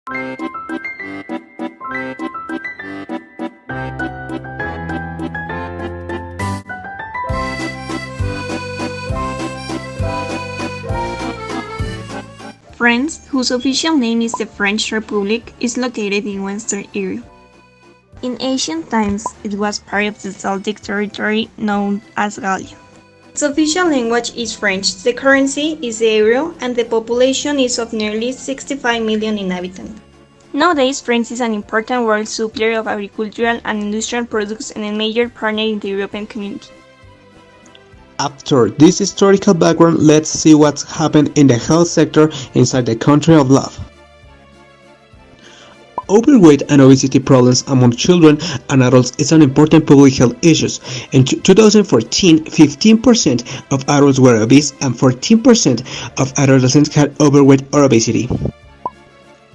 France, whose official name is the French Republic, is located in Western Europe. In ancient times, it was part of the Celtic territory known as Gallia. Its official language is French, the currency is the euro, and the population is of nearly 65 million inhabitants. Nowadays, France is an important world supplier of agricultural and industrial products and a major partner in the European community. After this historical background, let's see what's happened in the health sector inside the country of love. Overweight and obesity problems among children and adults is an important public health issue. In 2014, 15% of adults were obese and 14% of adolescents had overweight or obesity.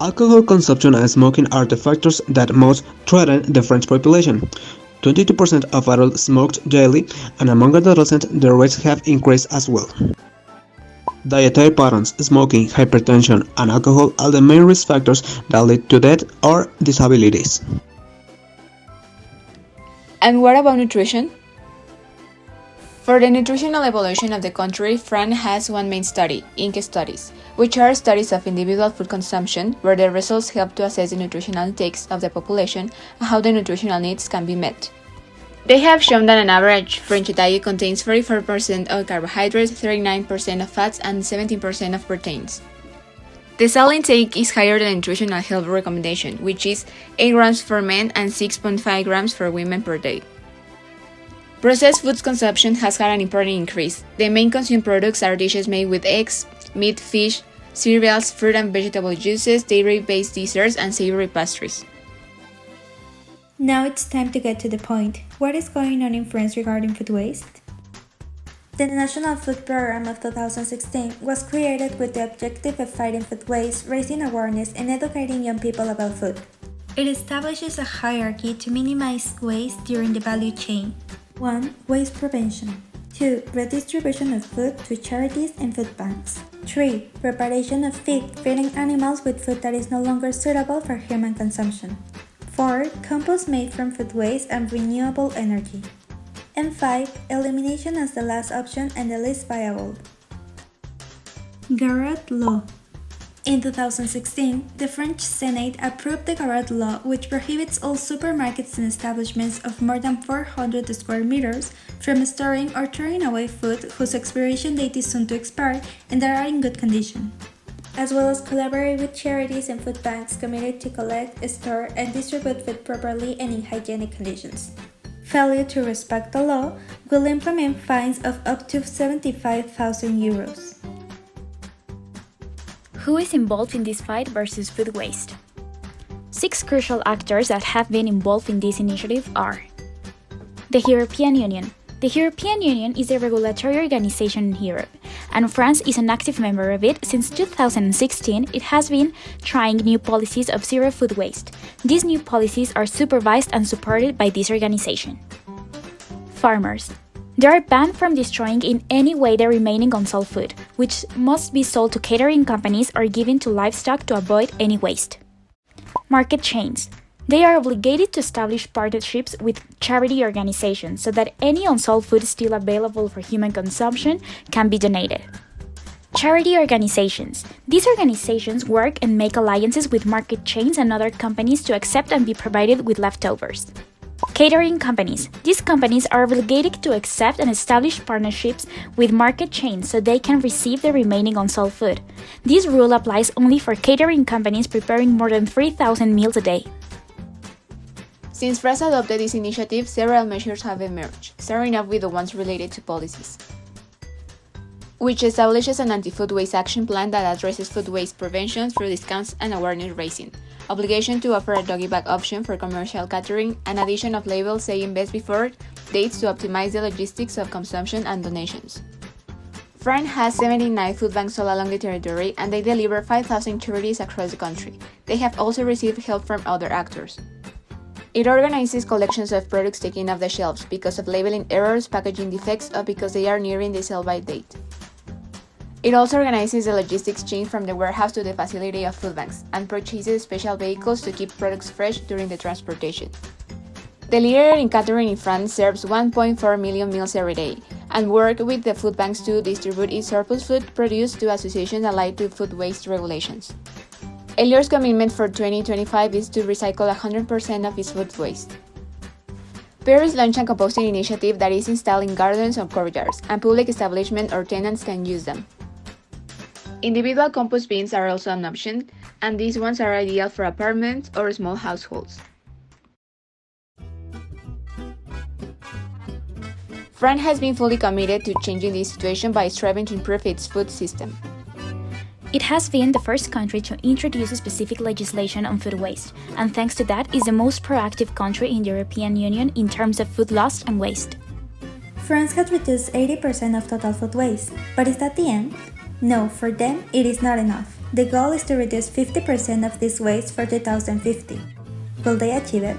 Alcohol consumption and smoking are the factors that most threaten the French population. 22% of adults smoked daily, and among adolescents the rates have increased as well. Dietary patterns, smoking, hypertension, and alcohol are the main risk factors that lead to death or disabilities. And what about nutrition? For the nutritional evolution of the country, France has one main study, INC studies, which are studies of individual food consumption, where the results help to assess the nutritional intakes of the population and how the nutritional needs can be met. They have shown that an average French diet contains 44% of carbohydrates, 39% of fats, and 17% of proteins. The salt intake is higher than nutritional health recommendation, which is 8 grams for men and 6.5 grams for women per day. Processed foods consumption has had an important increase. The main consumed products are dishes made with eggs, meat, fish, cereals, fruit and vegetable juices, dairy-based desserts, and savory pastries. Now it's time to get to the point. What is going on in France regarding food waste? The National Food Program of 2016 was created with the objective of fighting food waste, raising awareness, and educating young people about food. It establishes a hierarchy to minimize waste during the value chain. 1. Waste prevention. 2. Redistribution of food to charities and food banks. 3. Preparation of feed, feeding animals with food that is no longer suitable for human consumption. 4. Compost made from food waste and renewable energy. And 5. Elimination as the last option and the least viable. Garot Law. In 2016, the French Senate approved the Garot Law, which prohibits all supermarkets and establishments of more than 400 square meters from storing or throwing away food whose expiration date is soon to expire and that are in good condition, as well as collaborate with charities and food banks committed to collect, store, and distribute food properly and in hygienic conditions. Failure to respect the law will implement fines of up to 75,000 euros. Who is involved in this fight versus food waste? 6 crucial actors that have been involved in this initiative are the European Union. The European Union is a regulatory organization in Europe, and France is an active member of it. Since 2016, it has been trying new policies of zero food waste. These new policies are supervised and supported by this organization. Farmers. They are banned from destroying in any way the remaining unsold food, which must be sold to catering companies or given to livestock to avoid any waste. Market chains. They are obligated to establish partnerships with charity organizations so that any unsold food still available for human consumption can be donated. Charity organizations. These organizations work and make alliances with market chains and other companies to accept and be provided with leftovers. Catering companies. These companies are obligated to accept and establish partnerships with market chains so they can receive the remaining unsold food. This rule applies only for catering companies preparing more than 3,000 meals a day. Since France adopted this initiative, several measures have emerged, starting off with the ones related to policies, which establishes an anti-food waste action plan that addresses food waste prevention through discounts and awareness raising, obligation to offer a doggy bag option for commercial catering, and addition of labels saying best before dates to optimize the logistics of consumption and donations. France has 79 food banks all along the territory, and they deliver 5,000 charities across the country. They have also received help from other actors. It organizes collections of products taken off the shelves because of labeling errors, packaging defects, or because they are nearing the sell-by date. It also organizes the logistics chain from the warehouse to the facility of food banks and purchases special vehicles to keep products fresh during the transportation. The leader in catering in France serves 1.4 million meals every day and works with the food banks to distribute its surplus food produced to associations allied to food waste regulations. Elior's commitment for 2025 is to recycle 100% of its food waste. Paris launched a composting initiative that is installed in gardens or courtyards, and public establishments or tenants can use them. Individual compost bins are also an option, and these ones are ideal for apartments or small households. France has been fully committed to changing this situation by striving to improve its food system. It has been the first country to introduce specific legislation on food waste, and thanks to that is the most proactive country in the European Union in terms of food loss and waste. France has reduced 80% of total food waste, but is that the end? No, for them, it is not enough. The goal is to reduce 50% of this waste for 2050. Will they achieve it?